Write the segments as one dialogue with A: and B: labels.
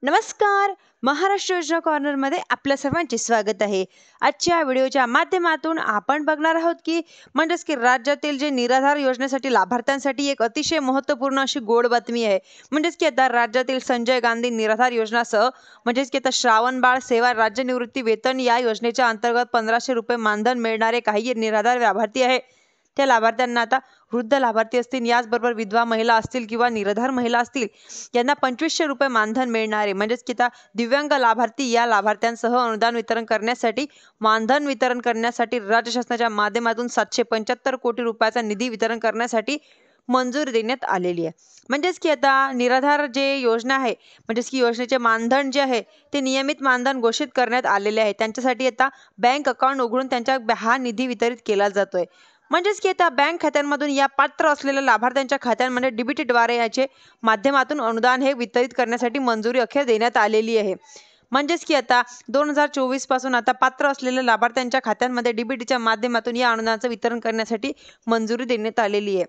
A: नमस्कार. महाराष्ट्र योजना कॉर्नरमध्ये आपल्या सर्वांचे स्वागत आहे. आजच्या व्हिडिओच्या माध्यमातून आपण बघणार आहोत की राज्यातील जे निराधार योजनेसाठी लाभार्थ्यांसाठी एक अतिशय महत्त्वपूर्ण अशी गोड बातमी आहे. आता राज्यातील संजय गांधी निराधार योजनासह आता श्रावण बाळ सेवा राज्य निवृत्ती वेतन या योजनेच्या अंतर्गत 1500 रुपये मानधन मिळणारे काही निराधार लाभार्थी आहे. त्या लाभार्थ्यांना आता वृद्ध लाभार्थी असतील, याचबरोबर विधवा महिला असतील किंवा निराधार महिला असतील, यांना 2500 रुपये मानधन मिळणारे आता दिव्यांग लाभार्थी या लाभार्थ्यांसह अनुदान वितरण करण्यासाठी मानधन वितरण करण्यासाठी राज्य शासनाच्या माध्यमातून 775 कोटी रुपयाचा निधी वितरण करण्यासाठी मंजुरी देण्यात आलेली आहे. आता निराधार जे योजना आहे योजनेचे मानधन जे आहे ते नियमित मानधन घोषित करण्यात आलेले आहे. त्यांच्यासाठी आता बँक अकाउंट उघडून त्यांच्या हा निधी वितरित केला जातोय. आता बँक खात्यांमधून या पात्र असलेल्या लाभार्थ्यांच्या खात्यांमध्ये डीबीटीद्वारे याचे माध्यमातून अनुदान हे वितरित करण्यासाठी मंजुरी अखेर देण्यात आलेली आहे. आता 2024 पासून आता पात्र असलेल्या लाभार्थ्यांच्या खात्यांमध्ये डीबीटीच्या माध्यमातून या अनुदानाचं वितरण करण्यासाठी मंजुरी देण्यात आलेली आहे.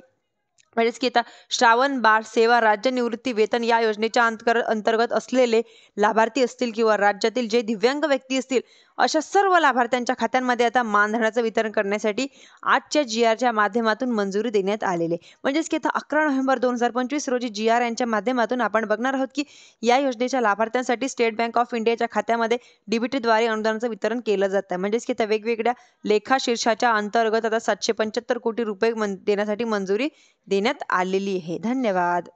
A: आता श्रावण बाळ सेवा राज्य निवृत्ती वेतन या योजनेच्या अंतर्गत असलेले लाभार्थी असतील किंवा राज्यातील जे दिव्यांग व्यक्ती असतील अशा सर्व लाभार्थ्यांच्या खात्यांमध्ये आता मानधनाचं वितरण करण्यासाठी आजच्या GRच्या माध्यमातून मंजुरी देण्यात आलेली आहे. आता 11 नोव्हेंबर 2025 रोजी GR यांच्या माध्यमातून आपण बघणार आहोत की या योजनेच्या लाभार्थ्यांसाठी स्टेट बँक ऑफ इंडियाच्या खात्यामध्ये डीबीटीद्वारे अनुदानाचं वितरण केलं जातं. आता वेगवेगळ्या लेखा शीर्षाच्या अंतर्गत आता 775 कोटी रुपये देण्यासाठी मंजुरी देण्यात आलेली आहे. धन्यवाद.